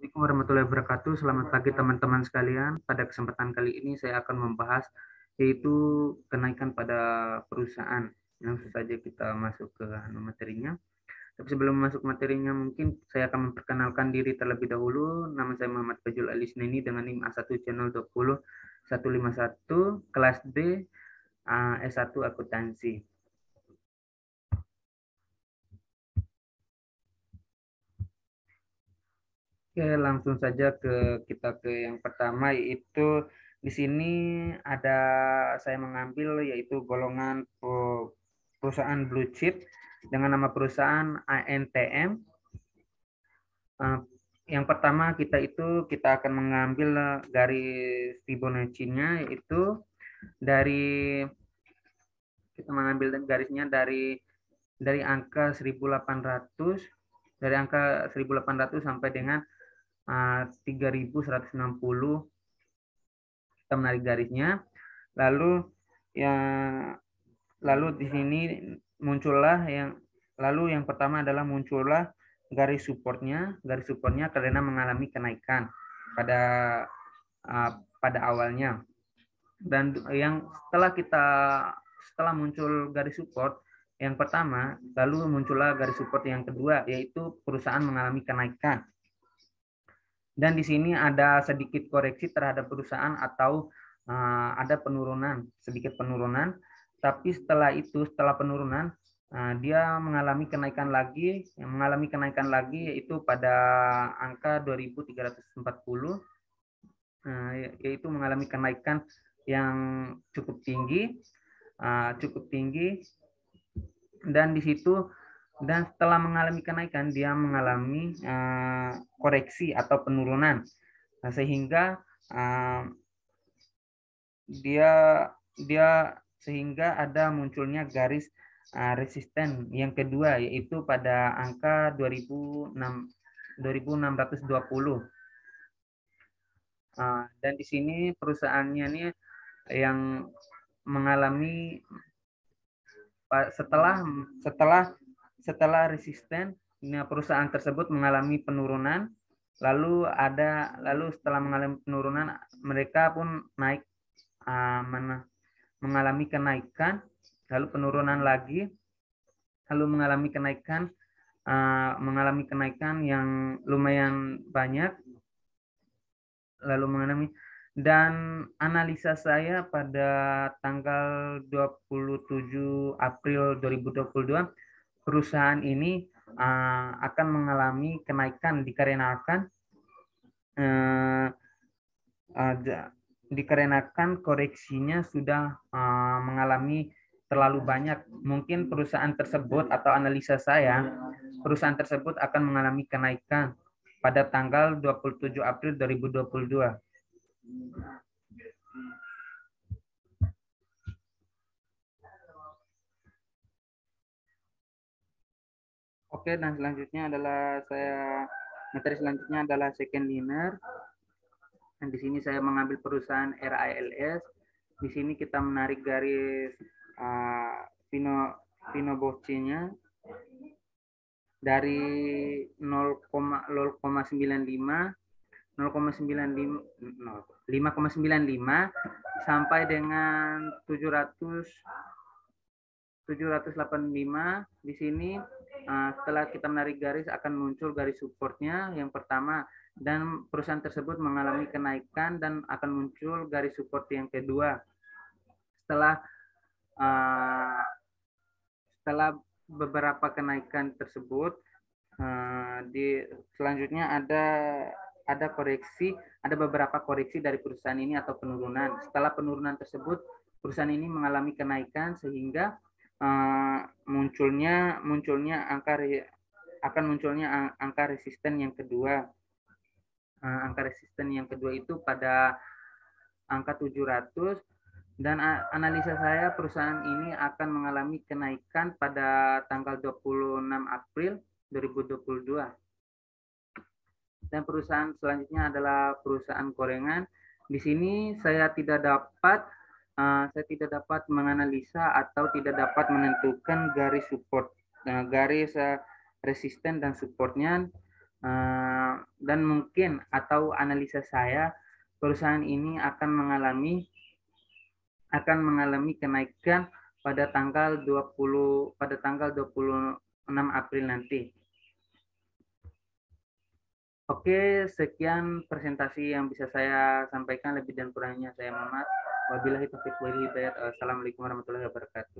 Assalamualaikum warahmatullahi wabarakatuh. Selamat pagi teman-teman sekalian. Pada kesempatan kali ini saya akan membahas yaitu kenaikan pada perusahaan. Langsung saja kita masuk ke materinya. Tapi sebelum masuk materinya, mungkin saya akan memperkenalkan diri terlebih dahulu. Nama saya Muhammad Fajul Alisneni dengan NIM A1 channel 20151 kelas D S1 akuntansi. Oke, langsung saja kita ke yang pertama, yaitu di sini ada saya mengambil yaitu golongan perusahaan blue chip dengan nama perusahaan ANTM. Yang pertama kita akan mengambil garis Fibonacci-nya, yaitu dari kita mengambil garisnya dari angka 1800 sampai dengan 3160. Kita menarik garisnya, lalu di sini yang pertama adalah muncullah garis supportnya karena mengalami kenaikan pada awalnya. Dan setelah muncul garis support yang pertama, lalu muncullah garis support yang kedua, yaitu perusahaan mengalami kenaikan. Dan di sini ada sedikit koreksi terhadap perusahaan atau ada sedikit penurunan. Tapi setelah penurunan, dia mengalami kenaikan lagi yaitu pada angka 2340, yaitu mengalami kenaikan yang cukup tinggi, dan di situ. Dan setelah mengalami kenaikan, dia mengalami koreksi atau penurunan, sehingga sehingga ada munculnya garis resisten yang kedua, yaitu pada angka 2620. Dan di sini perusahaannya ini yang mengalami setelah resisten, perusahaan tersebut mengalami penurunan, lalu setelah mengalami penurunan, mereka pun mengalami kenaikan, lalu penurunan lagi, lalu mengalami kenaikan yang lumayan banyak, dan analisa saya pada tanggal 27 April 2022, perusahaan ini akan mengalami kenaikan dikarenakan koreksinya sudah mengalami terlalu banyak. Mungkin perusahaan tersebut atau analisa saya, perusahaan tersebut akan mengalami kenaikan pada tanggal 27 April 2022. Oke, dan materi selanjutnya adalah second liner. Dan di sini saya mengambil perusahaan RALS. Di sini kita menarik garis Fibonacci-nya dari 5,95 sampai dengan 785. Di sini setelah kita menarik garis akan muncul garis supportnya yang pertama, dan perusahaan tersebut mengalami kenaikan dan akan muncul garis support yang kedua. Setelah beberapa kenaikan tersebut, selanjutnya ada beberapa koreksi dari perusahaan ini atau penurunan. Setelah penurunan tersebut, perusahaan ini mengalami kenaikan sehingga munculnya angka resisten yang kedua. Angka resisten yang kedua itu pada angka 700, dan analisa saya perusahaan ini akan mengalami kenaikan pada tanggal 26 April 2022. Dan perusahaan selanjutnya adalah perusahaan gorengan. Di sini saya tidak dapat menganalisa atau tidak dapat menentukan garis support, garis resisten dan supportnya. Dan mungkin atau analisa saya, perusahaan ini akan mengalami kenaikan pada tanggal 26 April nanti. Oke, sekian presentasi yang bisa saya sampaikan. Lebih dan kurangnya saya mohon maaf. Wabillahi taufiq wal hidayah. Assalamualaikum warahmatullahi wabarakatuh.